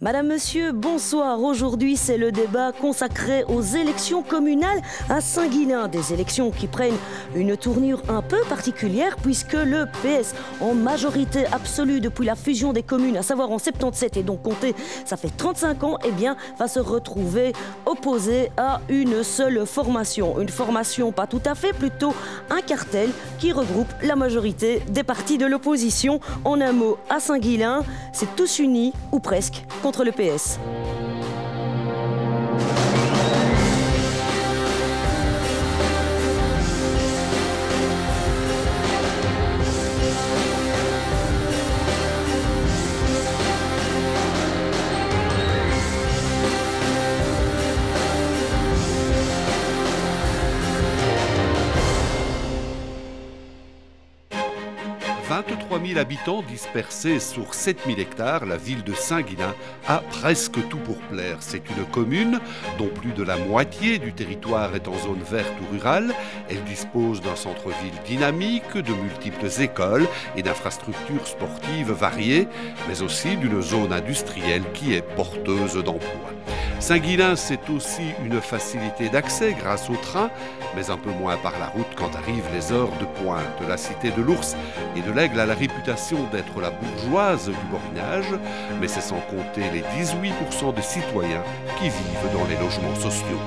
Madame, Monsieur, bonsoir. Aujourd'hui, c'est le débat consacré aux élections communales à Saint-Guilain. Des élections qui prennent une tournure un peu particulière puisque le PS, en majorité absolue depuis la fusion des communes, à savoir en 77 et donc compté, ça fait 35 ans, eh bien, va se retrouver opposé à une seule formation. Une formation pas tout à fait, plutôt un cartel qui regroupe la majorité des partis de l'opposition. En un mot, à Saint-Guilain, c'est tous unis, ou presque, contre le PS. « 23 000 habitants dispersés sur 7 000 hectares, la ville de Saint-Guilain a presque tout pour plaire. C'est une commune dont plus de la moitié du territoire est en zone verte ou rurale. Elle dispose d'un centre-ville dynamique, de multiples écoles et d'infrastructures sportives variées, mais aussi d'une zone industrielle qui est porteuse d'emplois. Saint-Guilain, c'est aussi une facilité d'accès grâce au train, mais un peu moins par la route quand arrivent les heures de pointe. La cité de l'Ours et de l'Aigle a la réputation d'être la bourgeoise du Borinage, mais c'est sans compter les 18% des citoyens qui vivent dans les logements sociaux.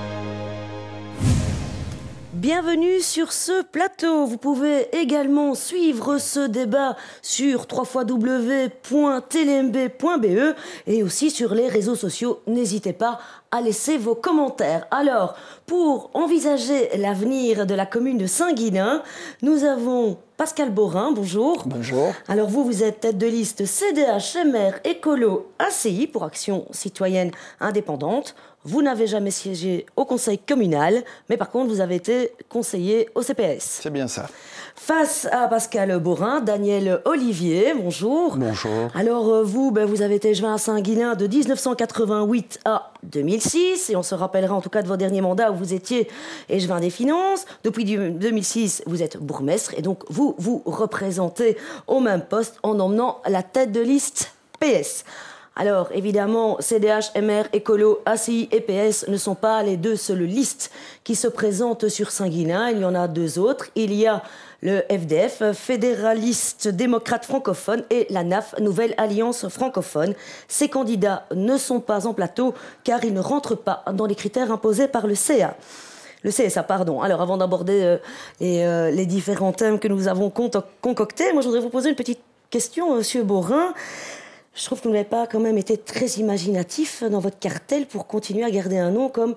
Bienvenue sur ce plateau. Vous pouvez également suivre ce débat sur www.tlmb.be et aussi sur les réseaux sociaux. N'hésitez pas à laisser vos commentaires. Alors, pour envisager l'avenir de la commune de Saint-Guilain, nous avons Pascal Borin, bonjour. Bonjour. Alors vous êtes tête de liste CDH, MR, Écolo, ACI pour Action Citoyenne Indépendante. Vous n'avez jamais siégé au conseil communal, mais par contre vous avez été conseiller au CPS. C'est bien ça. Face à Pascal Borin, Daniel Olivier, bonjour. Bonjour. Alors vous avez été échevin à Saint-Guilain de 1988 à 2006, et on se rappellera en tout cas de vos derniers mandats où vous étiez échevin des finances. Depuis 2006, vous êtes bourgmestre, et donc vous représentez au même poste en emmenant la tête de liste PS. Alors, évidemment, CDH, MR, Écolo, ACI et PS ne sont pas les deux seules listes qui se présentent sur Saint-Guilain. Il y en a deux autres. Il y a le FDF, Fédéraliste démocrate francophone, et la NAF, Nouvelle Alliance francophone. Ces candidats ne sont pas en plateau car ils ne rentrent pas dans les critères imposés par le CSA. Alors, avant d'aborder les différents thèmes que nous avons concoctés, moi, je voudrais vous poser une petite question, Monsieur Borin. Je trouve que vous n'avez pas quand même été très imaginatif dans votre cartel pour continuer à garder un nom comme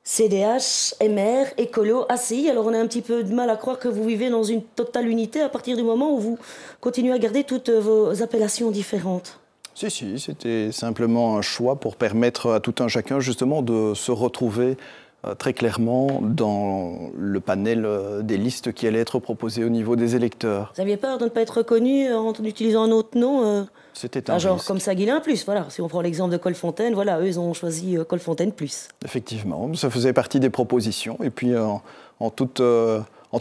CDH, MR, Écolo, ACI. Alors on a un petit peu de mal à croire que vous vivez dans une totale unité à partir du moment où vous continuez à garder toutes vos appellations différentes. Si, c'était simplement un choix pour permettre à tout un chacun justement de se retrouver très clairement dans le panel des listes qui allaient être proposées au niveau des électeurs. Vous aviez peur de ne pas être reconnu en utilisant un autre nom C'était un genre risque. Comme Saint-Guilain plus, voilà. Si on prend l'exemple de Colfontaine, voilà, eux ils ont choisi Colfontaine plus. Effectivement, ça faisait partie des propositions. Et puis en toute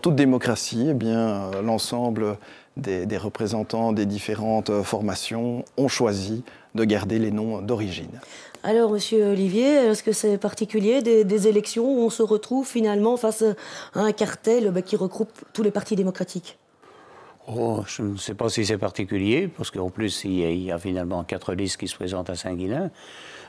démocratie, eh bien, l'ensemble des représentants des différentes formations ont choisi de garder les noms d'origine. Alors, Monsieur Olivier, est-ce que c'est particulier des élections où on se retrouve finalement face à un cartel qui regroupe tous les partis démocratiques? Oh, je ne sais pas si c'est particulier, parce qu'en plus, il y a finalement 4 listes qui se présentent à Saint-Guilain.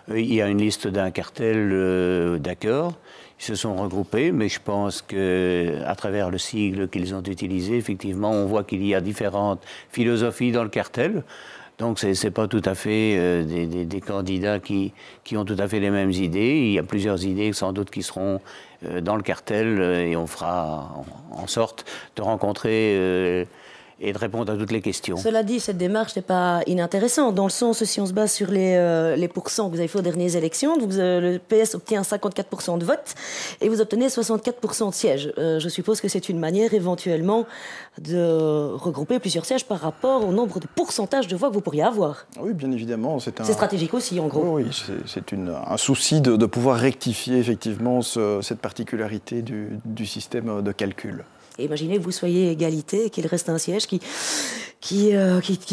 Il y a une liste d'un cartel d'accord. Ils se sont regroupés, mais je pense qu'à travers le sigle qu'ils ont utilisé, effectivement, on voit qu'il y a différentes philosophies dans le cartel. Donc, ce n'est pas tout à fait des candidats qui ont tout à fait les mêmes idées. Il y a plusieurs idées, sans doute, qui seront dans le cartel et on fera en sorte de rencontrer et de répondre à toutes les questions. Cela dit, cette démarche n'est pas inintéressante, dans le sens, si on se base sur les pourcents que vous avez fait aux dernières élections, donc, le PS obtient 54% de votes et vous obtenez 64% de sièges. Je suppose que c'est une manière éventuellement de regrouper plusieurs sièges par rapport au nombre de pourcentage de voix que vous pourriez avoir. Oui, bien évidemment. C'est stratégique aussi, en gros. Oui, c'est un souci de pouvoir rectifier effectivement cette particularité du système de calcul. Et imaginez que vous soyez égalité et qu'il reste un siège qui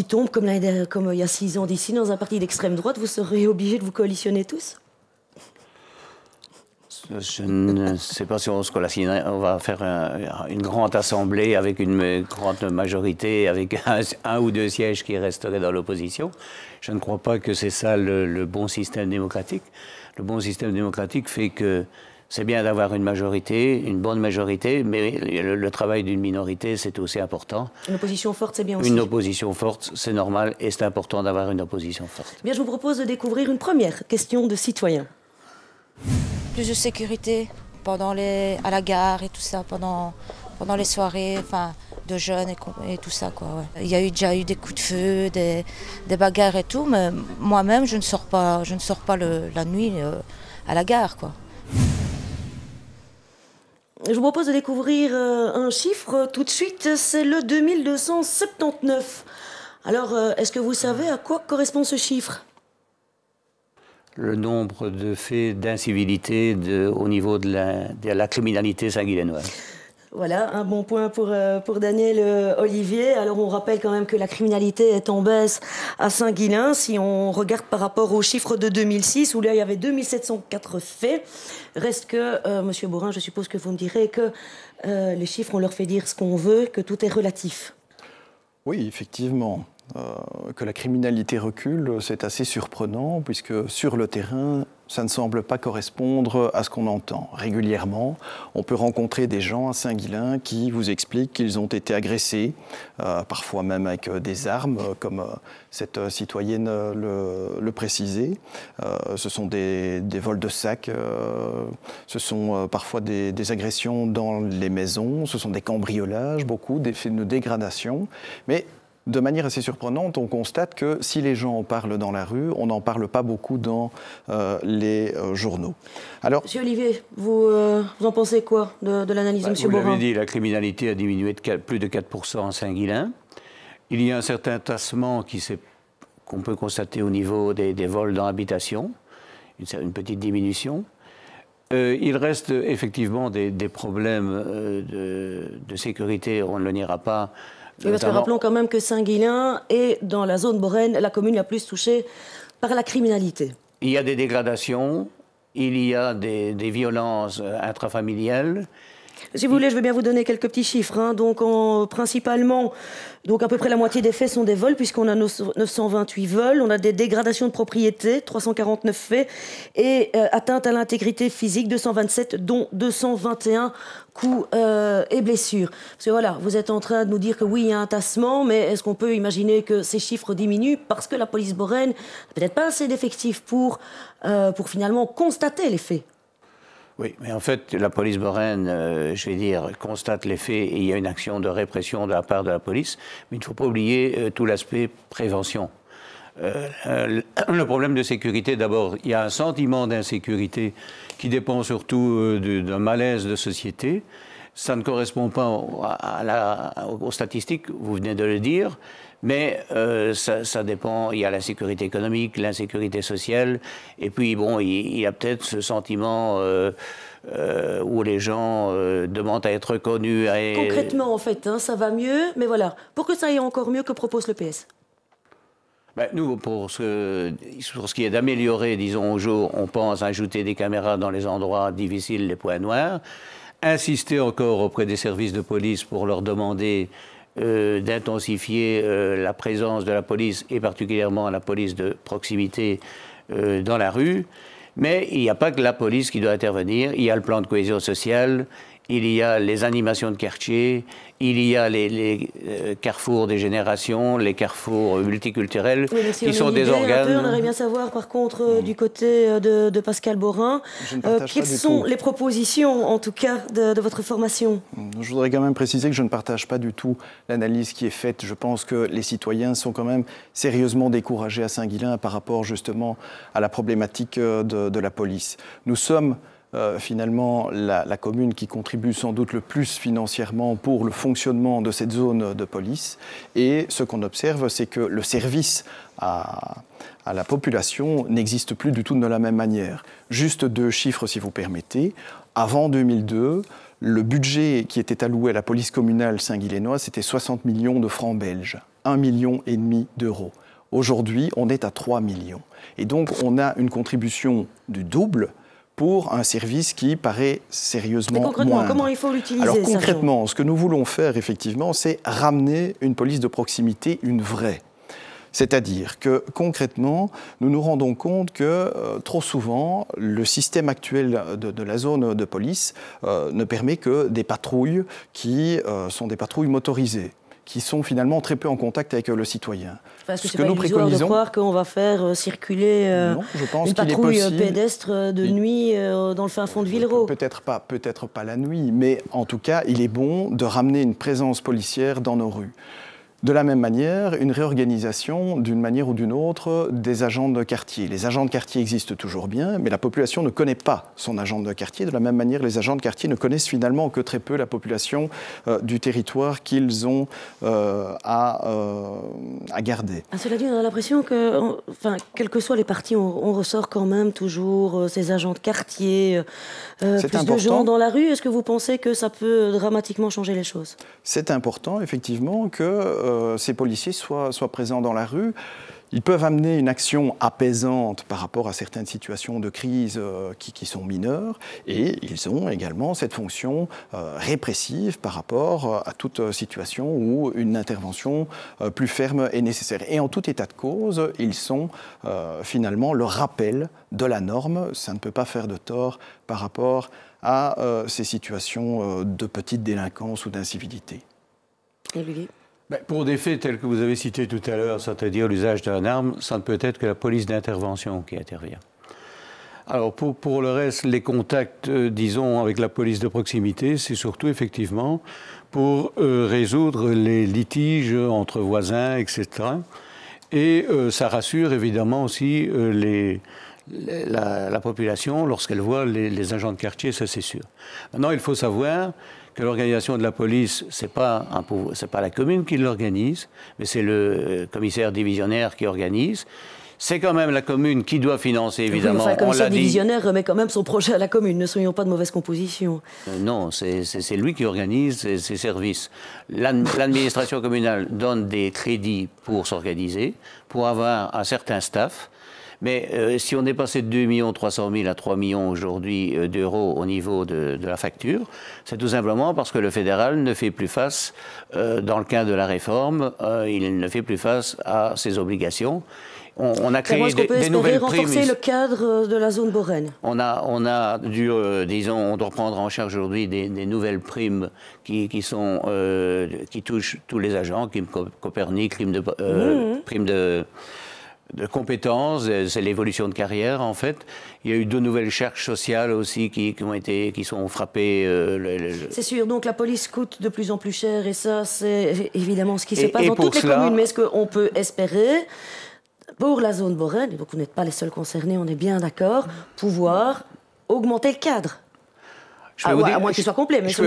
tombe comme il y a 6 ans d'ici dans un parti d'extrême droite, vous serez obligés de vous coalitionner tous? Je ne sais pas si on se coalitionne. On va faire une grande assemblée avec une grande majorité, avec un ou 2 sièges qui resteraient dans l'opposition. Je ne crois pas que c'est ça le bon système démocratique. Le bon système démocratique fait que c'est bien d'avoir une majorité, une bonne majorité, mais le travail d'une minorité, c'est aussi important. Une opposition forte, c'est bien aussi. Une opposition forte, c'est normal, et c'est important d'avoir une opposition forte. Bien, je vous propose de découvrir une première question de citoyen. Plus de sécurité à la gare et tout ça, pendant les soirées, enfin, de jeunes et tout ça, quoi. Ouais. Il y a déjà eu des coups de feu, des bagarres et tout, mais moi-même, je ne sors pas la nuit à la gare, quoi. Je vous propose de découvrir un chiffre tout de suite, c'est le 2279. Alors, est-ce que vous savez à quoi correspond ce chiffre? Le nombre de faits d'incivilité au niveau de la criminalité saint-guilainoise. Voilà, un bon point pour Daniel Olivier. Alors on rappelle quand même que la criminalité est en baisse à Saint-Guilain. Si on regarde par rapport aux chiffres de 2006, où là il y avait 2704 faits, reste que, Monsieur Borin, je suppose que vous me direz que les chiffres, on leur fait dire ce qu'on veut, que tout est relatif. Oui, effectivement. Que la criminalité recule, c'est assez surprenant, puisque sur le terrain, ça ne semble pas correspondre à ce qu'on entend. Régulièrement, on peut rencontrer des gens à Saint-Guilain qui vous expliquent qu'ils ont été agressés, parfois même avec des armes, comme cette citoyenne le précisait. Ce sont des vols de sacs, ce sont parfois des agressions dans les maisons, ce sont des cambriolages, beaucoup, des faits de dégradation. Mais de manière assez surprenante, on constate que si les gens en parlent dans la rue, on n'en parle pas beaucoup dans les journaux. Alors, Monsieur Olivier, vous en pensez quoi de l'analyse de Monsieur Borin? Vous l'avez dit, la criminalité a diminué de plus de 4% en Saint-Guilain. Il y a un certain tassement qu'on peut constater au niveau des vols dans l'habitation, une petite diminution. Il reste effectivement des problèmes de sécurité, on ne le niera pas. Oui, parce que rappelons quand même que Saint-Guilain est, dans la zone boraine, la commune la plus touchée par la criminalité. Il y a des dégradations, il y a des violences intrafamiliales. Si vous voulez, je vais bien vous donner quelques petits chiffres. Hein. Donc, principalement, donc à peu près la moitié des faits sont des vols, puisqu'on a 928 vols. On a des dégradations de propriété, 349 faits, et atteinte à l'intégrité physique, 227, dont 221 coups et blessures. Parce que voilà, vous êtes en train de nous dire que oui, il y a un tassement, mais est-ce qu'on peut imaginer que ces chiffres diminuent parce que la police boraine n'a peut-être pas assez d'effectifs pour finalement constater les faits? Oui, mais en fait, la police boraine, je vais dire, constate les faits et il y a une action de répression de la part de la police, mais il ne faut pas oublier tout l'aspect prévention. Le problème de sécurité, d'abord, il y a un sentiment d'insécurité qui dépend surtout d'un malaise de société. Ça ne correspond pas aux statistiques, vous venez de le dire, mais ça dépend. Il y a l'insécurité économique, l'insécurité sociale, et puis bon, il y a peut-être ce sentiment où les gens demandent à être reconnus. Concrètement, en fait, hein, ça va mieux, mais voilà. Pour que ça aille encore mieux, que propose le PS? Nous, pour ce qui est d'améliorer, disons, au jour, on pense ajouter des caméras dans les endroits difficiles, les points noirs, insister encore auprès des services de police pour leur demander d'intensifier la présence de la police, et particulièrement la police de proximité dans la rue. Mais il n'y a pas que la police qui doit intervenir, il y a le plan de cohésion sociale, il y a les animations de quartier, il y a les carrefours des générations, les carrefours multiculturels, qui sont des organes. On aimerait bien savoir, par contre, du côté de Pascal Borin, quelles sont les propositions, en tout cas, de votre formation? Je voudrais quand même préciser que je ne partage pas du tout l'analyse qui est faite. Je pense que les citoyens sont quand même sérieusement découragés à Saint-Guilain par rapport, justement, à la problématique de la police. Nous sommes finalement la commune qui contribue sans doute le plus financièrement pour le fonctionnement de cette zone de police. Et ce qu'on observe, c'est que le service à la population n'existe plus du tout de la même manière. Juste 2 chiffres, si vous permettez. Avant 2002, le budget qui était alloué à la police communale saint-guilénoise, c'était 60 millions de francs belges, 1,5 million d'euros. Aujourd'hui, on est à 3 millions. Et donc, on a une contribution du double pour un service qui paraît sérieusement moindre. Concrètement, comment il faut l'utiliser? Alors concrètement, ce que nous voulons faire, effectivement, c'est ramener une police de proximité, une vraie. C'est-à-dire que, concrètement, nous nous rendons compte que, trop souvent, le système actuel de la zone de police ne permet que des patrouilles qui sont des patrouilles motorisées, qui sont finalement très peu en contact avec le citoyen. Parce que c'est pas illusoire de croire qu'on va faire circuler une patrouille pédestre de nuit dans le fin fond de Villeroy. Peut-être pas la nuit, mais en tout cas, il est bon de ramener une présence policière dans nos rues. De la même manière, une réorganisation, d'une manière ou d'une autre, des agents de quartier. Les agents de quartier existent toujours bien, mais la population ne connaît pas son agent de quartier. De la même manière, les agents de quartier ne connaissent finalement que très peu la population du territoire qu'ils ont à garder. Cela dit, on a l'impression que, quels que soient les partis, on ressort quand même toujours ces agents de quartier, plus de gens dans la rue. Est-ce que vous pensez que ça peut dramatiquement changer les choses? C'est important, effectivement, que ces policiers soient présents dans la rue. Ils peuvent amener une action apaisante par rapport à certaines situations de crise qui sont mineures, et ils ont également cette fonction répressive par rapport à toute situation où une intervention plus ferme est nécessaire. Et en tout état de cause, ils sont finalement le rappel de la norme. Ça ne peut pas faire de tort par rapport à ces situations de petite délinquance ou d'incivilité. Et Olivier ? Pour des faits tels que vous avez cités tout à l'heure, c'est-à-dire l'usage d'une arme, ça ne peut être que la police d'intervention qui intervient. Alors pour le reste, les contacts, disons, avec la police de proximité, c'est surtout effectivement pour résoudre les litiges entre voisins, etc. Et ça rassure évidemment aussi la population lorsqu'elle voit les agents de quartier, ça c'est sûr. Maintenant, il faut savoir que l'organisation de la police, c'est pas la commune qui l'organise, mais c'est le commissaire divisionnaire qui organise. C'est quand même la commune qui doit financer, évidemment. Oui, le commissaire divisionnaire remet quand même son projet à la commune. Ne soyons pas de mauvaise composition. Non, c'est lui qui organise ses services. L'administration communale donne des crédits pour s'organiser, pour avoir un certain staff. Mais si on est passé de 2 300 000 à 3 millions aujourd'hui d'euros au niveau de la facture, c'est tout simplement parce que le fédéral ne fait plus face, dans le cadre de la réforme, il ne fait plus face à ses obligations. On a créé des nouvelles primes. Renforcer le cadre de la zone Boraine. On a dû, disons, on doit prendre en charge aujourd'hui des nouvelles primes qui touchent tous les agents, Copernic, primes de compétences, c'est l'évolution de carrière en fait. Il y a eu 2 nouvelles charges sociales aussi qui sont frappées. C'est sûr, donc la police coûte de plus en plus cher et ça c'est évidemment ce qui se passe dans toutes les communes. Mais est-ce qu'on peut espérer, pour la zone Boraine, donc vous n'êtes pas les seuls concernés, on est bien d'accord, pouvoir augmenter le cadre? À moins qu'il soit complet, mais je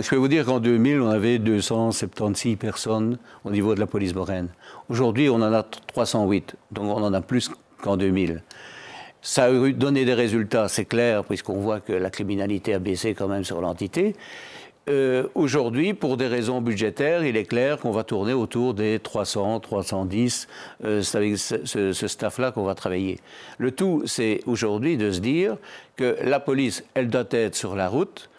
peux vous dire qu'en 2000, on avait 276 personnes au niveau de la police Boraine. Aujourd'hui, on en a 308, donc on en a plus qu'en 2000. Ça a donné des résultats, c'est clair, puisqu'on voit que la criminalité a baissé quand même sur l'entité. Aujourd'hui, pour des raisons budgétaires, il est clair qu'on va tourner autour des 300, 310. C'est avec ce staff-là qu'on va travailler. Le tout, c'est aujourd'hui de se dire que la police, elle doit être sur la route,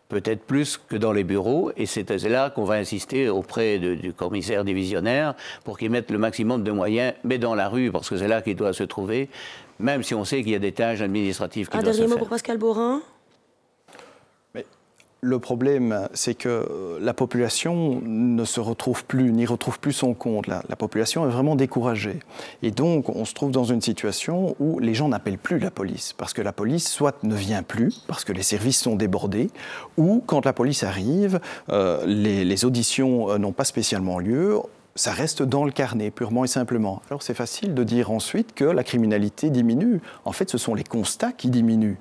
peut-être plus que dans les bureaux, et c'est là qu'on va insister auprès du commissaire divisionnaire pour qu'il mette le maximum de moyens, mais dans la rue, parce que c'est là qu'il doit se trouver, même si on sait qu'il y a des tâches administratives qui doivent se faire. Un dernier mot pour Pascal Borin. Le problème, c'est que la population ne se retrouve plus, n'y retrouve plus son compte. La population est vraiment découragée. Et donc, on se trouve dans une situation où les gens n'appellent plus la police. Parce que la police, soit ne vient plus, parce que les services sont débordés, ou quand la police arrive, les auditions n'ont pas spécialement lieu. Ça reste dans le carnet, purement et simplement. Alors, c'est facile de dire ensuite que la criminalité diminue. En fait, ce sont les constats qui diminuent.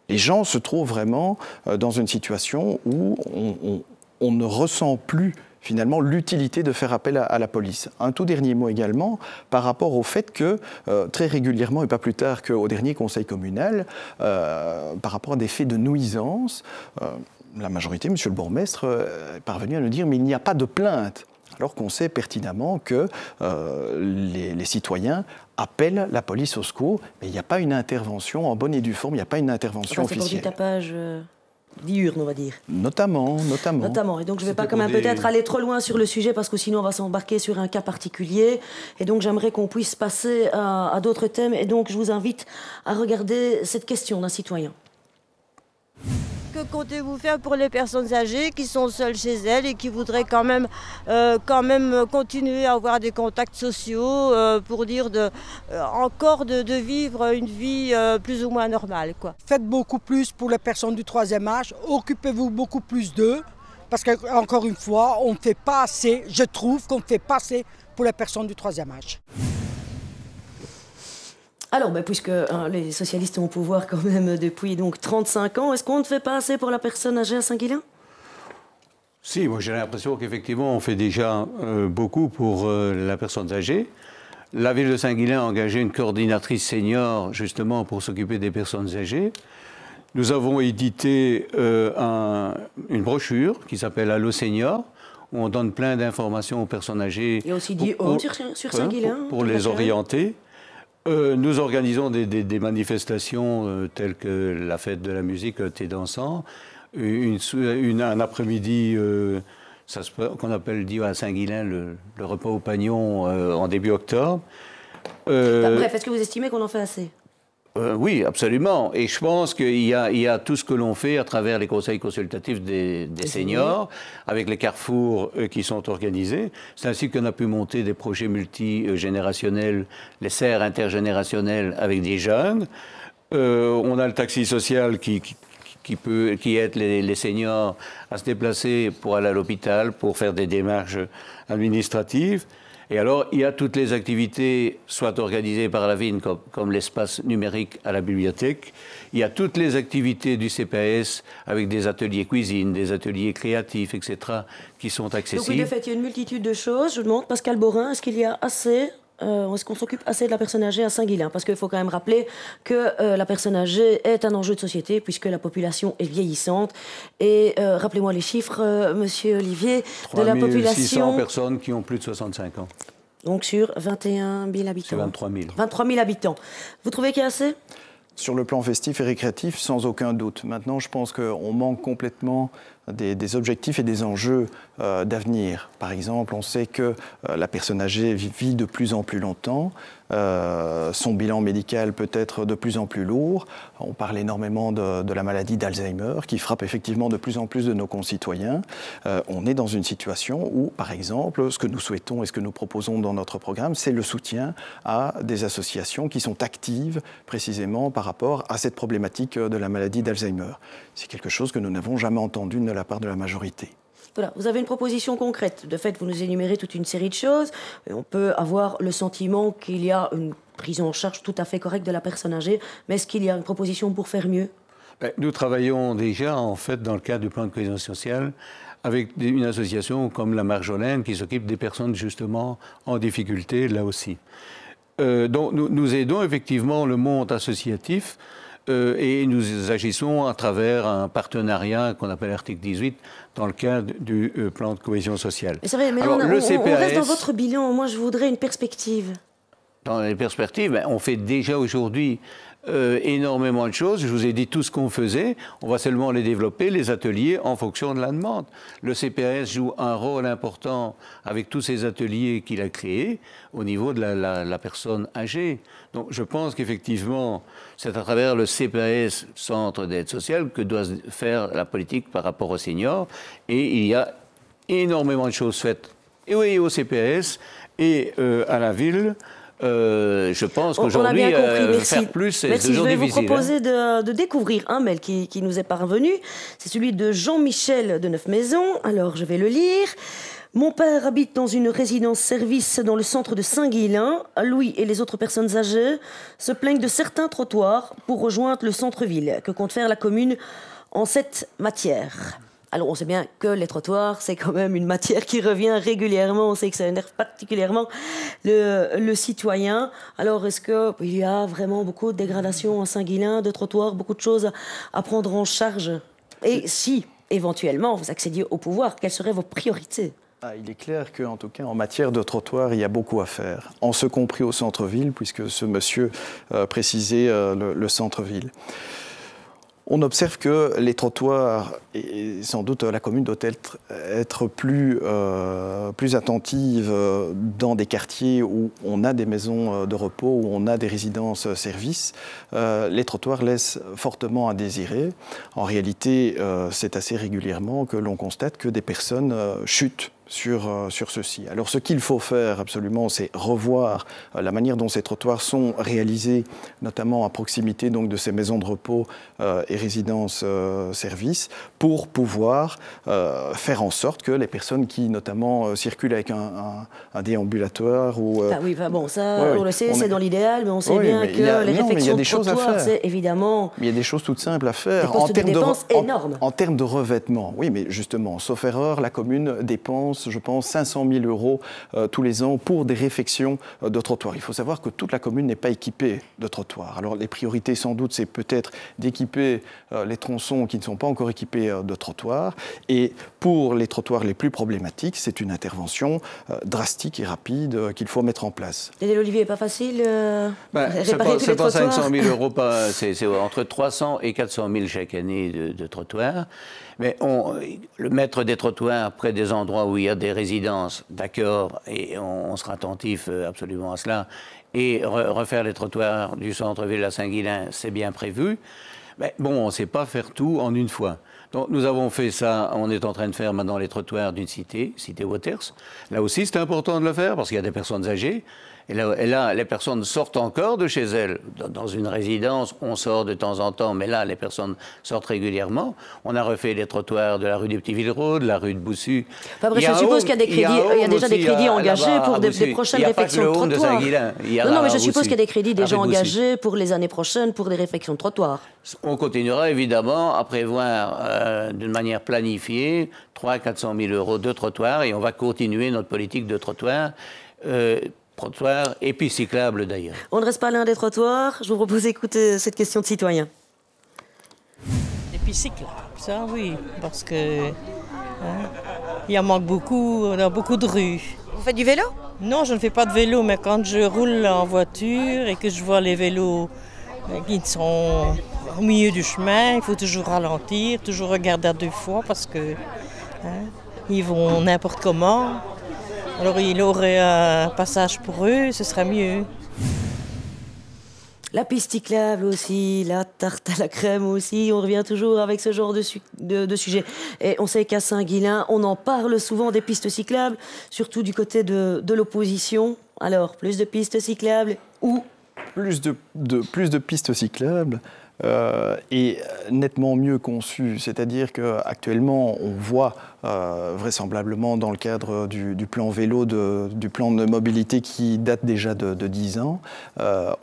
Les gens se trouvent vraiment dans une situation où on ne ressent plus finalement l'utilité de faire appel à la police. Un tout dernier mot également par rapport au fait que très régulièrement, et pas plus tard qu'au dernier conseil communal, par rapport à des faits de nuisance, la majorité, monsieur le bourgmestre, est parvenu à nous dire « mais il n'y a pas de plainte ». Alors qu'on sait pertinemment que les citoyens appellent la police au secours, mais il n'y a pas une intervention en bonne et due forme, il n'y a pas une intervention officielle. C'est pour du tapage diurne, on va dire. Notamment. Et donc je ne vais pas quand même peut-être aller trop loin sur le sujet parce que sinon on va s'embarquer sur un cas particulier. Et donc j'aimerais qu'on puisse passer à d'autres thèmes. Et donc je vous invite à regarder cette question d'un citoyen. Que comptez-vous faire pour les personnes âgées qui sont seules chez elles et qui voudraient quand même continuer à avoir des contacts sociaux pour dire encore de vivre une vie plus ou moins normale, quoi. Faites beaucoup plus pour les personnes du troisième âge, occupez-vous beaucoup plus d'eux, parce qu'encore une fois, on ne fait pas assez, je trouve qu'on ne fait pas assez pour les personnes du troisième âge. Alors, puisque les socialistes ont au pouvoir quand même depuis donc 35 ans, est-ce qu'on ne fait pas assez pour la personne âgée à Saint-Guilain? Si, moi j'ai l'impression qu'effectivement on fait déjà beaucoup pour la personne âgée. La ville de Saint-Guilain a engagé une coordinatrice senior justement pour s'occuper des personnes âgées. Nous avons édité une brochure qui s'appelle Allo Senior, où on donne plein d'informations aux personnes âgées. Il y a aussi dit Home sur Saint-Guilain. Pour les orienter. Nous organisons des manifestations telles que la fête de la musique, le thé dansant, un après-midi qu'on appelle à Saint-Guilain le repas au pagnon en début octobre. Bref, est-ce que vous estimez qu'on en fait assez? Oui, absolument. Et je pense qu'il y a tout ce que l'on fait à travers les conseils consultatifs des seniors, avec les carrefours qui sont organisés. C'est ainsi qu'on a pu monter des projets multigénérationnels, les serres intergénérationnelles avec des jeunes. On a le taxi social qui aide les seniors à se déplacer pour aller à l'hôpital, pour faire des démarches administratives. Et alors, il y a toutes les activités, soit organisées par la ville, comme l'espace numérique à la bibliothèque. Il y a toutes les activités du CPAS, avec des ateliers cuisine, des ateliers créatifs, etc., qui sont accessibles. Donc oui, de fait, il y a une multitude de choses. Je demande, Pascal Borin, est-ce qu'il y a assez... est-ce qu'on s'occupe assez de la personne âgée à Saint-Guilain? Parce qu'il faut quand même rappeler que la personne âgée est un enjeu de société puisque la population est vieillissante. Et rappelez-moi les chiffres, monsieur Olivier, de la population... 600 personnes qui ont plus de 65 ans. Donc sur 21 000 habitants. Sur 23 000. 23 000 habitants. Vous trouvez qu'il y a assez? Sur le plan festif et récréatif, sans aucun doute. Maintenant, je pense qu'on manque complètement des objectifs et des enjeux d'avenir. Par exemple, on sait que la personne âgée vit de plus en plus longtemps, son bilan médical peut être de plus en plus lourd. On parle énormément de la maladie d'Alzheimer qui frappe effectivement de plus en plus de nos concitoyens. On est dans une situation où, par exemple, ce que nous souhaitons et ce que nous proposons dans notre programme, c'est le soutien à des associations qui sont actives précisément par rapport à cette problématique de la maladie d'Alzheimer. C'est quelque chose que nous n'avons jamais entendu de la part de la majorité. Voilà, vous avez une proposition concrète. De fait, vous nous énumérez toute une série de choses. Et on peut avoir le sentiment qu'il y a une prise en charge tout à fait correcte de la personne âgée. Mais est-ce qu'il y a une proposition pour faire mieux? Nous travaillons déjà, en fait, dans le cadre du plan de cohésion sociale, avec une association comme la Marjolaine qui s'occupe des personnes, justement, en difficulté, là aussi. Donc, nous aidons effectivement le monde associatif et nous agissons à travers un partenariat qu'on appelle l'article 18 dans le cadre du plan de cohésion sociale. C'est vrai, mais alors, on reste dans votre bilan. Moi, je voudrais une perspective. Dans les perspectives, on fait déjà aujourd'hui énormément de choses. Je vous ai dit tout ce qu'on faisait. On va seulement les développer, les ateliers, en fonction de la demande. Le CPAS joue un rôle important avec tous ces ateliers qu'il a créés au niveau de la personne âgée. Donc je pense qu'effectivement, c'est à travers le CPAS, Centre d'aide sociale, que doit faire la politique par rapport aux seniors. Et il y a énormément de choses faites et au CPAS et à la ville. Je pense qu'aujourd'hui, faire plus, c'est toujours difficile. Je vais vous proposer de découvrir un mail qui nous est parvenu. C'est celui de Jean-Michel de Neuf-Maisons. Alors, je vais le lire. Mon père habite dans une résidence-service dans le centre de Saint-Guilain. Louis et les autres personnes âgées se plaignent de certains trottoirs pour rejoindre le centre-ville. Que compte faire la commune en cette matière? Alors, on sait bien que les trottoirs, c'est quand même une matière qui revient régulièrement. On sait que ça énerve particulièrement le citoyen. Alors, est-ce qu'il y a vraiment beaucoup de dégradation à Saint-Guilain, de trottoirs, beaucoup de choses à prendre en charge? Et si éventuellement vous accédiez au pouvoir, quelles seraient vos priorités? Il est clair qu'en tout cas, en matière de trottoir, il y a beaucoup à faire, en ce compris au centre-ville, puisque ce monsieur précisait le centre-ville. On observe que les trottoirs, et sans doute la commune doit être plus attentive dans des quartiers où on a des maisons de repos, où on a des résidences-services. Les trottoirs laissent fortement à désirer. En réalité, c'est assez régulièrement que l'on constate que des personnes chutent sur ceci. Alors ce qu'il faut faire absolument, c'est revoir la manière dont ces trottoirs sont réalisés, notamment à proximité donc, de ces maisons de repos et résidences-services, pour pouvoir faire en sorte que les personnes qui notamment circulent avec un déambulatoire ou... oui, bon, ça, on le sait, c'est dans l'idéal, mais on sait bien que les réfections de trottoirs, c'est évidemment... Il y a des choses toutes simples à faire. Des postes de dépenses énormes. En termes de revêtement, oui, mais justement, sauf erreur, la commune dépense, je pense, 500 000 € tous les ans pour des réfections de trottoirs. Il faut savoir que toute la commune n'est pas équipée de trottoirs. Alors les priorités, sans doute, c'est peut-être d'équiper les tronçons qui ne sont pas encore équipés de trottoirs. Et pour les trottoirs les plus problématiques, c'est une intervention drastique et rapide qu'il faut mettre en place. Daniel Olivier, pas facile réparer tous c'est les pas trottoirs. 500 000 €, c'est entre 300 et 400 000 chaque année de trottoirs. Mais le mettre des trottoirs près des endroits où il y a des résidences, d'accord, et on sera attentif absolument à cela. Et refaire les trottoirs du centre-ville à Saint-Guilain, c'est bien prévu. Mais bon, on ne sait pas faire tout en une fois. Donc nous avons fait ça, on est en train de faire maintenant les trottoirs d'une cité Waters. Là aussi, c'est important de le faire parce qu'il y a des personnes âgées. Et là, les personnes sortent encore de chez elles. Dans une résidence, on sort de temps en temps, mais là, les personnes sortent régulièrement. On a refait les trottoirs de la rue des Petits Villerots, de la rue de Boussu. Fabrice, je suppose qu'il y a des crédits, il y a déjà des crédits engagés pour des prochaines réfections de trottoirs. Non, mais je suppose qu'il y a des crédits déjà engagés pour les années prochaines pour des réfections de trottoirs. On continuera évidemment à prévoir d'une manière planifiée 300 000 à 400 000 € de trottoirs et on va continuer notre politique de trottoirs. Trottoirs et puis cyclables d'ailleurs. On ne reste pas l'un des trottoirs. Je vous propose d'écouter cette question de citoyen. Et puis cyclables, ça oui, parce que il en manque beaucoup, on a beaucoup de rues. Vous faites du vélo? Non, je ne fais pas de vélo, mais quand je roule en voiture et que je vois les vélos qui sont au milieu du chemin, il faut toujours ralentir, toujours regarder à 2 fois parce que ils vont n'importe comment. Alors il aurait un passage pour eux, ce serait mieux. La piste cyclable aussi, la tarte à la crème aussi, on revient toujours avec ce genre de sujet. Et on sait qu'à Saint-Guilain, on en parle souvent des pistes cyclables, surtout du côté de l'opposition. Alors, plus de pistes cyclables ou plus de pistes cyclables est nettement mieux conçu. C'est-à-dire qu'actuellement, on voit vraisemblablement dans le cadre du plan vélo, du plan de mobilité qui date déjà de 10 ans,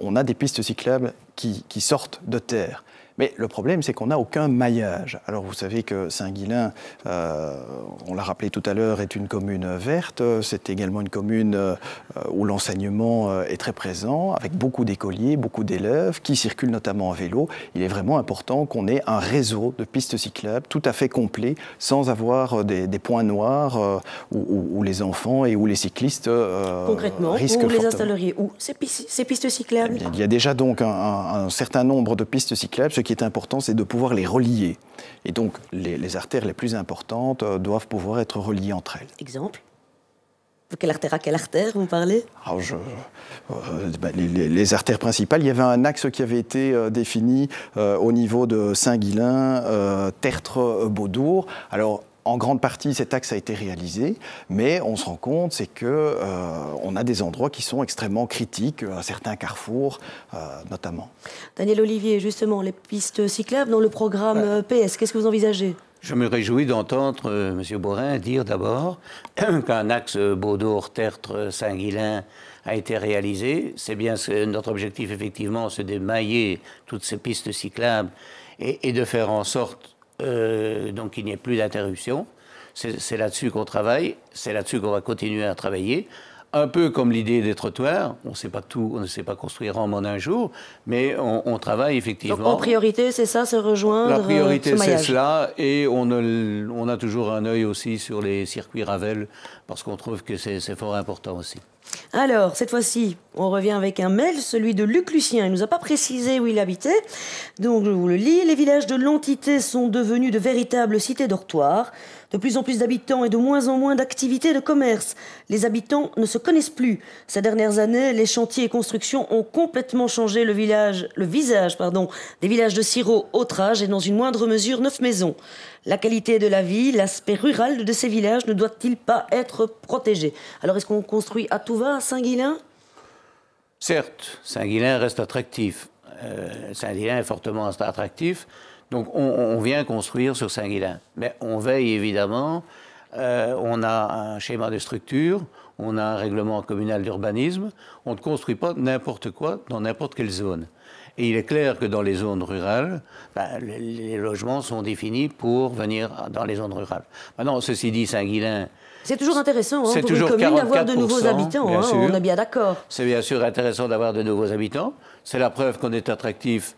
on a des pistes cyclables qui sortent de terre. Mais le problème, c'est qu'on n'a aucun maillage. Alors vous savez que Saint-Guilain, on l'a rappelé tout à l'heure, est une commune verte. C'est également une commune où l'enseignement est très présent, avec beaucoup d'écoliers, beaucoup d'élèves qui circulent notamment en vélo. Il est vraiment important qu'on ait un réseau de pistes cyclables tout à fait complet, sans avoir des points noirs où les enfants et où les cyclistes concrètement, risquent où les fortement. installeriez où ces pistes cyclables? Eh bien, il y a déjà donc un certain nombre de pistes cyclables. Ce qui est important, c'est de pouvoir les relier. Et donc, les artères les plus importantes doivent pouvoir être reliées entre elles. Exemple? Quelle artère à quelle artère, vous me parlez? Alors les artères principales, il y avait un axe qui avait été défini au niveau de Saint-Guilain, Tertre, Beaudour. Alors, en grande partie, cet axe a été réalisé, mais on se rend compte, c'est qu'on a des endroits qui sont extrêmement critiques, à certains carrefours notamment. Daniel Olivier, justement, les pistes cyclables dans le programme PS, qu'est-ce que vous envisagez? Je me réjouis d'entendre M. Borin dire d'abord qu'un axe Beaudour-Tertre-Saint-Guilain a été réalisé. C'est bien notre objectif, effectivement, c'est d'émailler toutes ces pistes cyclables et de faire en sorte donc qu'il n'y ait plus d'interruption. C'est là-dessus qu'on travaille, c'est là-dessus qu'on va continuer à travailler. Un peu comme l'idée des trottoirs, on ne sait pas tout, on ne sait pas construire Rome en un jour, mais on travaille effectivement. Donc en priorité, c'est ça, c'est rejoindre La priorité, ce c'est maillage. cela, et on a toujours un œil aussi sur les circuits Ravel, parce qu'on trouve que c'est fort important aussi. Alors, cette fois-ci, on revient avec un mail, celui de Luc Lucien. Il ne nous a pas précisé où il habitait. Donc, je vous le lis. Les villages de l'entité sont devenus de véritables cités dortoirs. De plus en plus d'habitants et de moins en moins d'activités de commerce. Les habitants ne se connaissent plus. Ces dernières années, les chantiers et constructions ont complètement changé le visage des villages de Sirot, Autrage et dans une moindre mesure 9 maisons. La qualité de la vie, l'aspect rural de ces villages ne doit-il pas être protégé? Alors, est-ce qu'on construit à tout va à Saint-Guilain? Certes, Saint-Guilain reste attractif. Saint-Guilain est fortement attractif. Donc, on vient construire sur Saint-Guilain. Mais on veille évidemment, on a un schéma de structure, on a un règlement communal d'urbanisme. On ne construit pas n'importe quoi dans n'importe quelle zone. Et il est clair que dans les zones rurales, les logements sont définis pour venir dans les zones rurales. Maintenant, ceci dit, Saint-Guilain... C'est toujours intéressant c'est pour une toujours commune d'avoir de nouveaux 44%, habitants, bien sûr. on est bien d'accord. C'est bien sûr intéressant d'avoir de nouveaux habitants. C'est la preuve qu'on est attractif.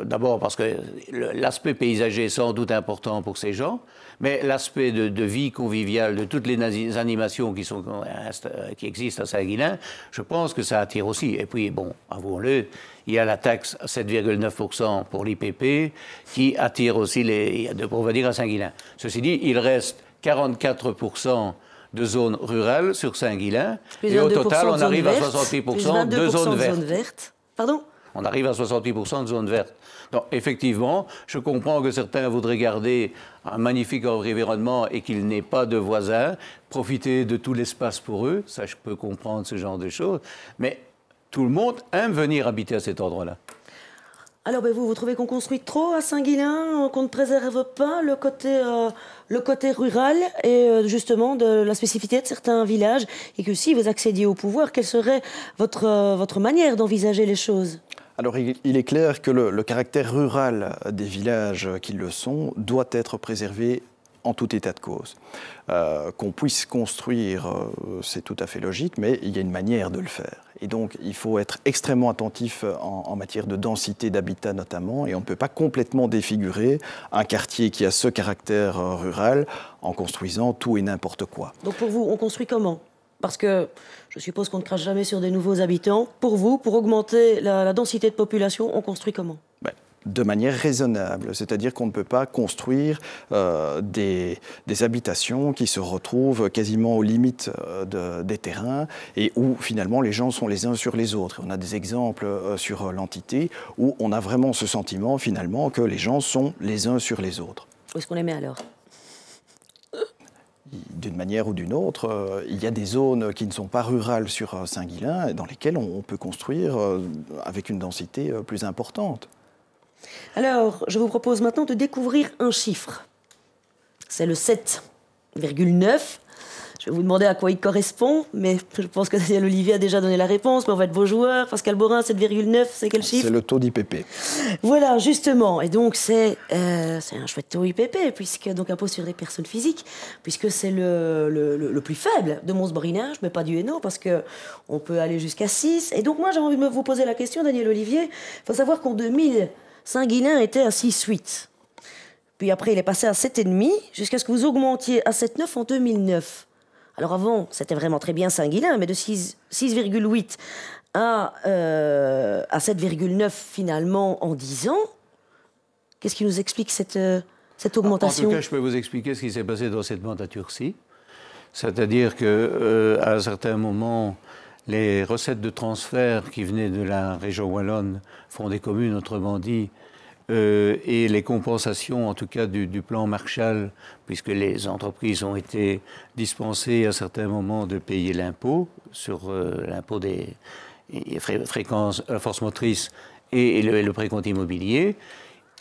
D'abord parce que l'aspect paysager est sans doute important pour ces gens, mais l'aspect de vie conviviale, de toutes les animations qui existent à Saint-Guilain, je pense que ça attire aussi. Et puis, bon, avouons-le, il y a la taxe à 7,9% pour l'IPP qui attire aussi pour venir à Saint-Guilain. Ceci dit, il reste 44% de zones rurales sur Saint-Guilain, et au total, on arrive à 68% de zones vertes. Pardon ? On arrive à 68% de zones vertes. Donc, effectivement, je comprends que certains voudraient garder un magnifique environnement et qu'il n'ait pas de voisins, profiter de tout l'espace pour eux. Ça, je peux comprendre ce genre de choses. Mais tout le monde aime venir habiter à cet endroit-là. Alors, vous trouvez qu'on construit trop à Saint-Guilain, qu'on ne préserve pas le côté rural et justement de la spécificité de certains villages, et que si vous accédiez au pouvoir, quelle serait votre manière d'envisager les choses ? Alors, il est clair que le caractère rural des villages qui le sont doit être préservé en tout état de cause. Qu'on puisse construire, c'est tout à fait logique, mais il y a une manière de le faire. Et donc, il faut être extrêmement attentif en matière de densité d'habitat notamment, et on ne peut pas complètement défigurer un quartier qui a ce caractère rural en construisant tout et n'importe quoi. Donc pour vous, on construit comment ? Parce que je suppose qu'on ne crache jamais sur des nouveaux habitants. Pour vous, pour augmenter la densité de population, on construit comment ? De manière raisonnable, c'est-à-dire qu'on ne peut pas construire des habitations qui se retrouvent quasiment aux limites des terrains et où finalement les gens sont les uns sur les autres. On a des exemples sur l'entité où on a vraiment ce sentiment finalement que les gens sont les uns sur les autres. Où est-ce qu'on les met alors ? D'une manière ou d'une autre, il y a des zones qui ne sont pas rurales sur Saint-Guilain dans lesquelles on peut construire avec une densité plus importante. Alors, je vous propose maintenant de découvrir un chiffre. C'est le 7,9. Je vais vous demander à quoi il correspond, mais je pense que Daniel Olivier a déjà donné la réponse. Mais on va être vos joueurs. Pascal Borin, 7,9, c'est quel chiffre ? C'est le taux d'IPP. Voilà, justement. Et donc, c'est un chouette taux IPP, puisque, donc impôt sur les personnes physiques, puisque c'est le plus faible de Mons-Borinage, mais pas du Hainaut, parce qu'on peut aller jusqu'à 6. Et donc, moi, j'ai envie de vous poser la question, Daniel Olivier. Il faut savoir qu'en 2000, Saint-Guilain était à 6,8. Puis après, il est passé à 7,5, jusqu'à ce que vous augmentiez à 7,9 en 2009. Alors avant, c'était vraiment très bien Saint-Guilain, mais de 6,8 à 7,9 finalement en 10 ans, qu'est-ce qui nous explique cette augmentation ? En tout cas, je peux vous expliquer ce qui s'est passé dans cette mandature-ci. C'est-à-dire qu'à un certain moment, les recettes de transfert qui venaient de la région wallonne, Fonds des communes, autrement dit, et les compensations, en tout cas du plan Marshall, puisque les entreprises ont été dispensées à certains moments de payer l'impôt sur l'impôt des fréquences, force motrice et le précompte immobilier,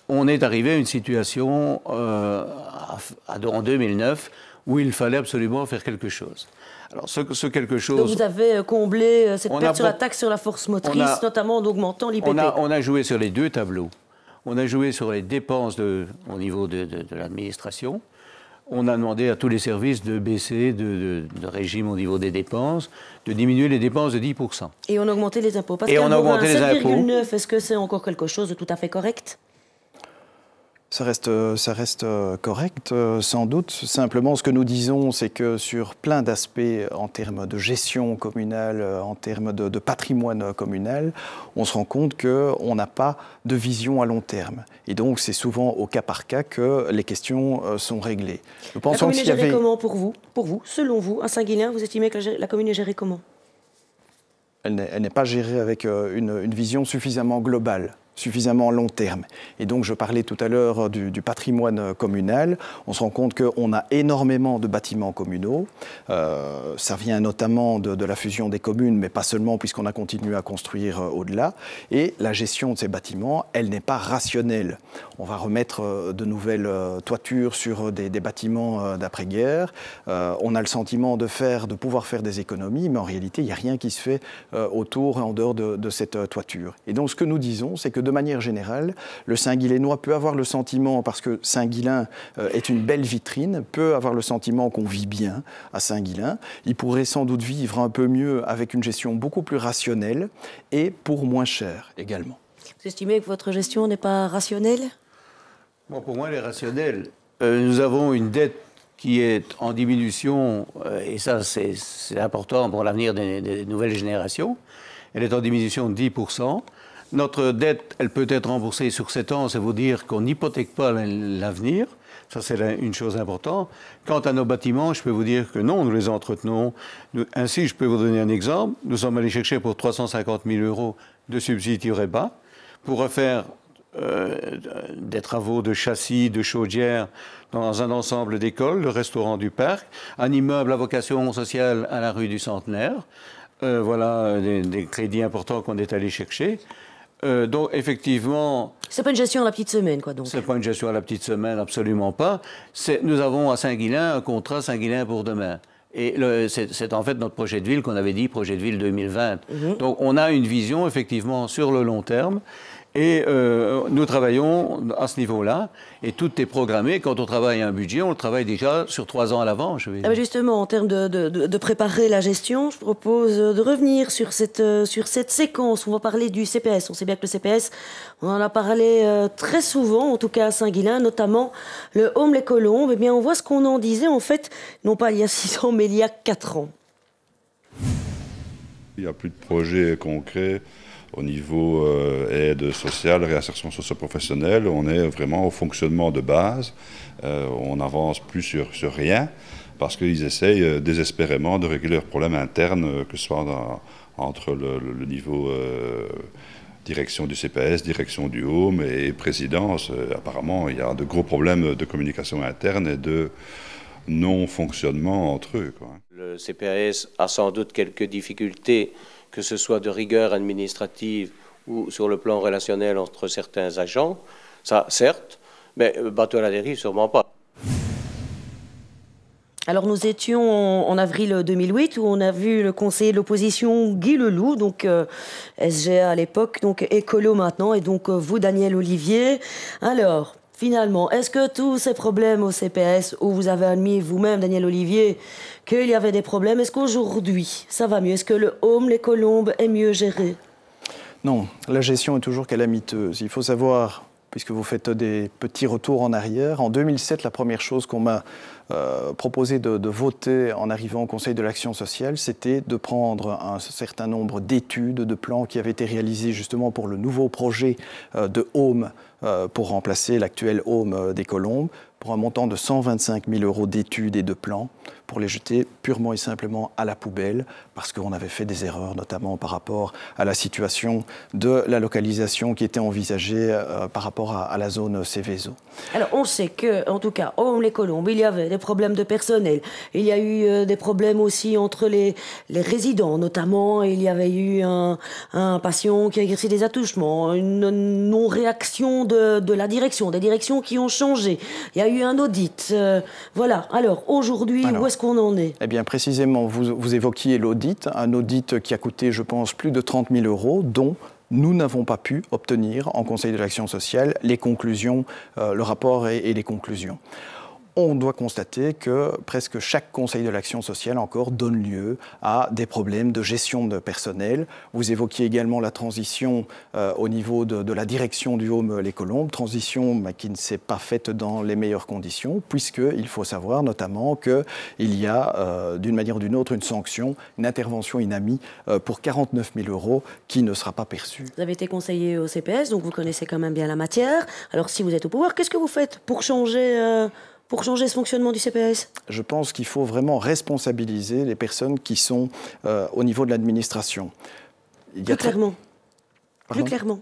on est arrivé à une situation en 2009 où il fallait absolument faire quelque chose. Alors, ce quelque chose... Donc vous avez comblé cette perte sur la taxe sur la force motrice, notamment en augmentant l'IPP. On a joué sur les deux tableaux. On a joué sur les dépenses au niveau de l'administration. on a demandé à tous les services de baisser de régime au niveau des dépenses, de diminuer les dépenses de 10%. Et on a augmenté les impôts. Et on a augmenté les impôts. 7,9, est-ce que c'est encore quelque chose de tout à fait correct ? Ça reste correct, sans doute. Simplement, ce que nous disons, c'est que sur plein d'aspects en termes de gestion communale, en termes de patrimoine communal, on se rend compte qu'on n'a pas de vision à long terme. Et donc, c'est souvent au cas par cas que les questions sont réglées. La commune est gérée comment pour vous ? Selon vous, à Saint-Guilain, vous estimez que la commune est gérée comment ? Elle n'est pas gérée avec une vision suffisamment globale, suffisamment long terme. Et donc, je parlais tout à l'heure du patrimoine communal. On se rend compte qu'on a énormément de bâtiments communaux. Ça vient notamment de la fusion des communes, mais pas seulement, puisqu'on a continué à construire au-delà. Et la gestion de ces bâtiments, elle n'est pas rationnelle. On va remettre de nouvelles toitures sur des bâtiments d'après-guerre. On a le sentiment de pouvoir faire des économies, mais en réalité, il n'y a rien qui se fait autour et en dehors de cette toiture. Et donc, ce que nous disons, c'est que de manière générale, le Saint-Guilainois peut avoir le sentiment, parce que Saint-Guilain est une belle vitrine, peut avoir le sentiment qu'on vit bien à Saint-Guilain. Il pourrait sans doute vivre un peu mieux avec une gestion beaucoup plus rationnelle et pour moins cher également. Vous estimez que votre gestion n'est pas rationnelle ? Bon, pour moi, elle est rationnelle. Nous avons une dette qui est en diminution, et ça, c'est important pour l'avenir des nouvelles générations. Elle est en diminution de 10%. Notre dette, elle peut être remboursée sur 7 ans, c'est vous dire qu'on n'hypothèque pas l'avenir. Ça, c'est une chose importante. Quant à nos bâtiments, je peux vous dire que non, nous les entretenons. Ainsi, je peux vous donner un exemple. Nous sommes allés chercher pour 350 000 € de subsides IREBA pour refaire des travaux de châssis, de chaudières dans un ensemble d'écoles, le restaurant du parc, un immeuble à vocation sociale à la rue du Centenaire. Voilà des crédits importants qu'on est allé chercher. Donc, effectivement... C'est pas une gestion à la petite semaine, quoi, donc. C'est pas une gestion à la petite semaine, absolument pas. Nous avons à Saint-Guilain un contrat Saint-Guilain pour demain. Et c'est en fait notre projet de ville qu'on avait dit, projet de ville 2020. Donc, on a une vision, effectivement, sur le long terme. Et nous travaillons à ce niveau-là, et tout est programmé. Quand on travaille un budget, on le travaille déjà sur 3 ans à l'avant. Justement, en termes de préparer la gestion, je propose de revenir sur cette séquence. On va parler du CPS. On sait bien que le CPS, on en a parlé très souvent, en tout cas à Saint-Guilain, notamment le Home Les Colombes. Eh bien, on voit ce qu'on en disait, en fait, non pas il y a 6 ans, mais il y a 4 ans. Il n'y a plus de projets concrets. Au niveau aide sociale, réinsertion socio-professionnelle, on est vraiment au fonctionnement de base. On n'avance plus sur rien parce qu'ils essayent désespérément de régler leurs problèmes internes, que ce soit entre le niveau direction du CPS, direction du Home et présidence. Apparemment, il y a de gros problèmes de communication interne et de non-fonctionnement entre eux, quoi. Le CPS a sans doute quelques difficultés, que ce soit de rigueur administrative ou sur le plan relationnel entre certains agents, ça certes, mais bateau à la dérive, sûrement pas. Alors nous étions en avril 2008 où on a vu le conseiller de l'opposition Guy Leloup, donc SGA à l'époque, donc écolo maintenant, et donc vous Daniel Olivier. Alors finalement, est-ce que tous ces problèmes au CPS, où vous avez admis vous-même Daniel Olivier qu'il y avait des problèmes, est-ce qu'aujourd'hui ça va mieux? Est-ce que le Home Les Colombes est mieux géré? Non, la gestion est toujours calamiteuse. Il faut savoir, puisque vous faites des petits retours en arrière, en 2007, la première chose qu'on m'a proposé de voter en arrivant au Conseil de l'action sociale, c'était de prendre un certain nombre d'études, de plans qui avaient été réalisés justement pour le nouveau projet de Home pour remplacer l'actuel Home des Colombes, pour un montant de 125 000 € d'études et de plans, pour les jeter purement et simplement à la poubelle, parce qu'on avait fait des erreurs, notamment par rapport à la situation de la localisation qui était envisagée par rapport à la zone Céveso. Alors on sait que, en tout cas, Home Les Colombes, il y avait des problèmes de personnel, il y a eu des problèmes aussi entre les résidents, notamment il y avait eu un patient qui a exercé des attouchements, une non-réaction de la direction, des directions qui ont changé, il y a eu un audit, voilà. Alors aujourd'hui, où est-ce qu'on en est? Eh bien précisément, vous évoquiez l'audit, un audit qui a coûté, je pense, plus de 30 000 €, dont nous n'avons pas pu obtenir en Conseil de l'action sociale les conclusions, le rapport et les conclusions. on doit constater que presque chaque conseil de l'action sociale encore donne lieu à des problèmes de gestion de personnel. Vous évoquiez également la transition au niveau de la direction du Home Les Colombes, transition qui ne s'est pas faite dans les meilleures conditions, puisqu'il faut savoir notamment qu'il y a d'une manière ou d'une autre une sanction, une intervention INAMI pour 49 000 € qui ne sera pas perçue. Vous avez été conseiller au CPS, donc vous connaissez quand même bien la matière. Alors si vous êtes au pouvoir, qu'est-ce que vous faites pour changer ce fonctionnement du CPS? Je pense qu'il faut vraiment responsabiliser les personnes qui sont au niveau de l'administration. Plus clairement. Plus clairement.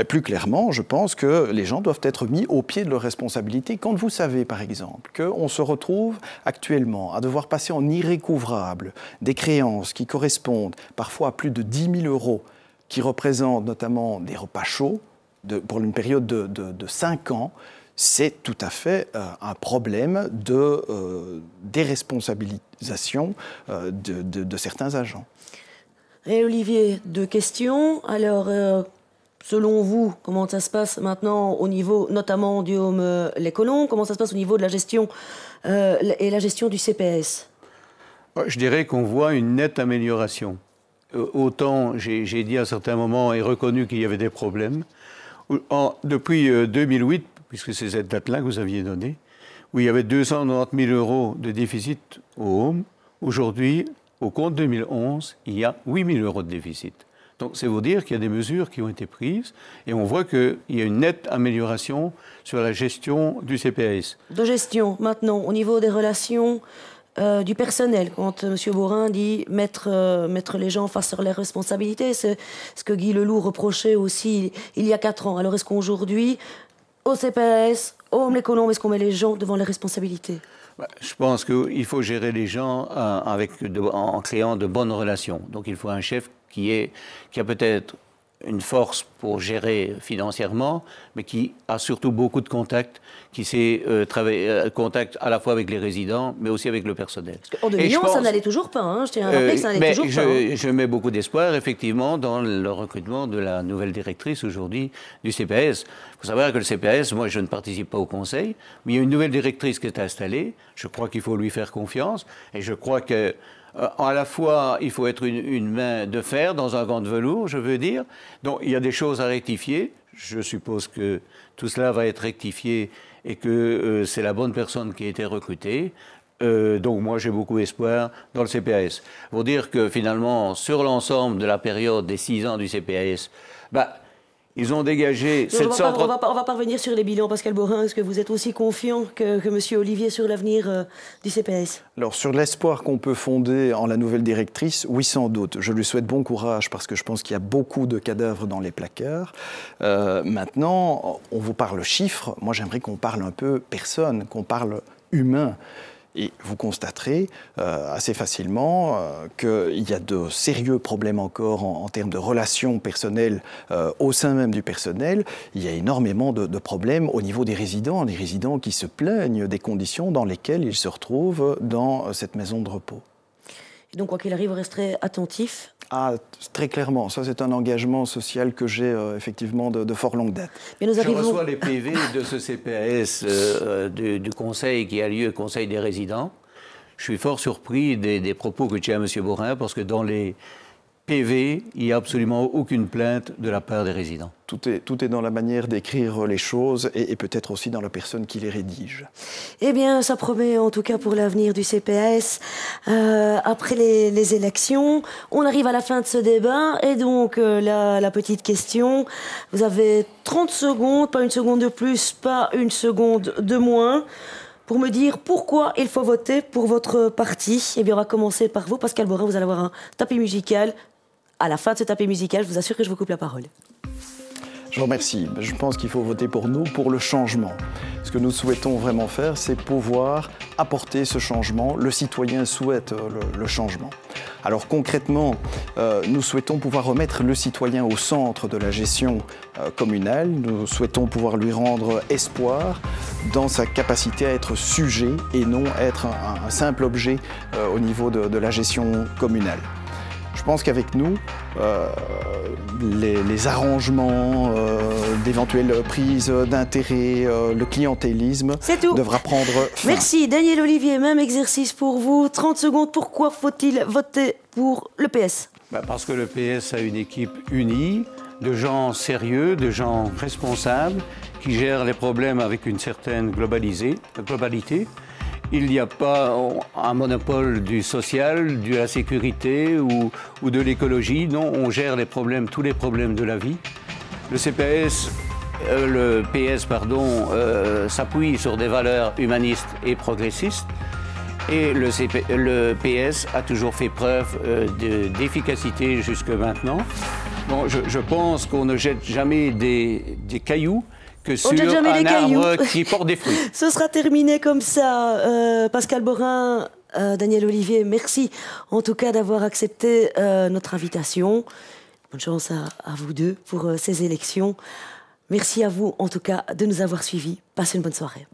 Plus clairement, je pense que les gens doivent être mis au pied de leurs responsabilités. Quand vous savez, par exemple, qu'on se retrouve actuellement à devoir passer en irrécouvrable des créances qui correspondent parfois à plus de 10 000 €, qui représentent notamment des repas chauds pour une période de 5 ans, c'est tout à fait un problème de déresponsabilisation de certains agents. Et Olivier, 2 questions. Alors, selon vous, comment ça se passe maintenant au niveau notamment du Home Les Colombes? Comment ça se passe au niveau de la gestion et la gestion du CPS? Je dirais qu'on voit une nette amélioration. Autant j'ai dit à certains moments et reconnu qu'il y avait des problèmes. Depuis 2008, puisque c'est cette date-là que vous aviez donnée, où il y avait 290 000 € de déficit au Home, aujourd'hui, au compte 2011, il y a 8 000 € de déficit. Donc, c'est vous dire qu'il y a des mesures qui ont été prises et on voit qu'il y a une nette amélioration sur la gestion du CPS. De gestion, maintenant, au niveau des relations du personnel, quand M. Borin dit mettre les gens face sur leurs responsabilités, c'est ce que Guy Leloup reprochait aussi il y a 4 ans. Alors, est-ce qu'aujourd'hui, au CPS, au Home Les Colombes, est-ce qu'on met les gens devant les responsabilités? Je pense qu'il faut gérer les gens en créant de bonnes relations. Donc il faut un chef qui a peut-être une force pour gérer financièrement, mais qui a surtout beaucoup de contacts, qui sait travailler contact à la fois avec les résidents, mais aussi avec le personnel. Parce qu'en 2011, ça n'allait toujours pas. Hein. Je tiens à rappeler que ça n'allait toujours pas. Je mets beaucoup d'espoir, effectivement, dans le recrutement de la nouvelle directrice aujourd'hui du CPS. Il faut savoir que le CPS, moi, je ne participe pas au conseil, mais il y a une nouvelle directrice qui est installée. Je crois qu'il faut lui faire confiance, et je crois que à la fois, il faut être une main de fer dans un gant de velours, je veux dire. Donc, il y a des choses à rectifier. Je suppose que tout cela va être rectifié et que c'est la bonne personne qui a été recrutée. Donc, moi, j'ai beaucoup d'espoir dans le CPS. Pour dire que, finalement, sur l'ensemble de la période des 6 ans du CPS, ils ont dégagé... On va pas revenir sur les bilans. Pascal Borin, est-ce que vous êtes aussi confiant que M. Olivier sur l'avenir du CPS? Alors, sur l'espoir qu'on peut fonder en la nouvelle directrice, oui, sans doute. Je lui souhaite bon courage parce que je pense qu'il y a beaucoup de cadavres dans les placards. Maintenant, on vous parle chiffres. Moi, j'aimerais qu'on parle un peu personne, qu'on parle humain. Et vous constaterez assez facilement qu'il y a de sérieux problèmes encore en termes de relations personnelles au sein même du personnel. Il y a énormément de problèmes au niveau des résidents qui se plaignent des conditions dans lesquelles ils se retrouvent dans cette maison de repos. Et donc, quoi qu'il arrive, vous resterez attentif? Très clairement. Ça, c'est un engagement social que j'ai effectivement de fort longue date. Mais je reçois les PV de ce CPS du conseil qui a lieu, conseil des résidents. Je suis fort surpris des propos que tient M. Borin, parce que dans les PV, il n'y a absolument aucune plainte de la part des résidents. Tout est dans la manière d'écrire les choses et peut-être aussi dans la personne qui les rédige. Eh bien, ça promet en tout cas pour l'avenir du CPS. Après les élections, on arrive à la fin de ce débat. Et donc, la petite question, vous avez 30 secondes, pas une seconde de plus, pas une seconde de moins, pour me dire pourquoi il faut voter pour votre parti. Eh bien, on va commencer par vous, Pascal Borin. Vous allez avoir un tapis musical. À la fin de ce tapis musical, je vous assure que je vous coupe la parole. Je vous remercie. Je pense qu'il faut voter pour nous, pour le changement. Ce que nous souhaitons vraiment faire, c'est pouvoir apporter ce changement. Le citoyen souhaite le changement. Alors concrètement, nous souhaitons pouvoir remettre le citoyen au centre de la gestion communale. Nous souhaitons pouvoir lui rendre espoir dans sa capacité à être sujet et non être un simple objet au niveau de la gestion communale. Je pense qu'avec nous, les arrangements d'éventuelles prises d'intérêt, le clientélisme devra prendre fin. Merci Daniel Olivier, même exercice pour vous. 30 secondes, pourquoi faut-il voter pour le PS? Parce que le PS a une équipe unie, de gens sérieux, de gens responsables, qui gèrent les problèmes avec une certaine globalité. Il n'y a pas un monopole du social, de la sécurité ou de l'écologie. Non, on gère tous les problèmes de la vie. Le PS s'appuie sur des valeurs humanistes et progressistes. Et le PS a toujours fait preuve d'efficacité jusque maintenant. Bon, je pense qu'on ne jette jamais des cailloux que sur un arbre qui porte des fruits. Ce sera terminé comme ça. Pascal Borin, Daniel Olivier, merci en tout cas d'avoir accepté notre invitation. Bonne chance à vous deux pour ces élections. Merci à vous en tout cas de nous avoir suivis. Passez une bonne soirée.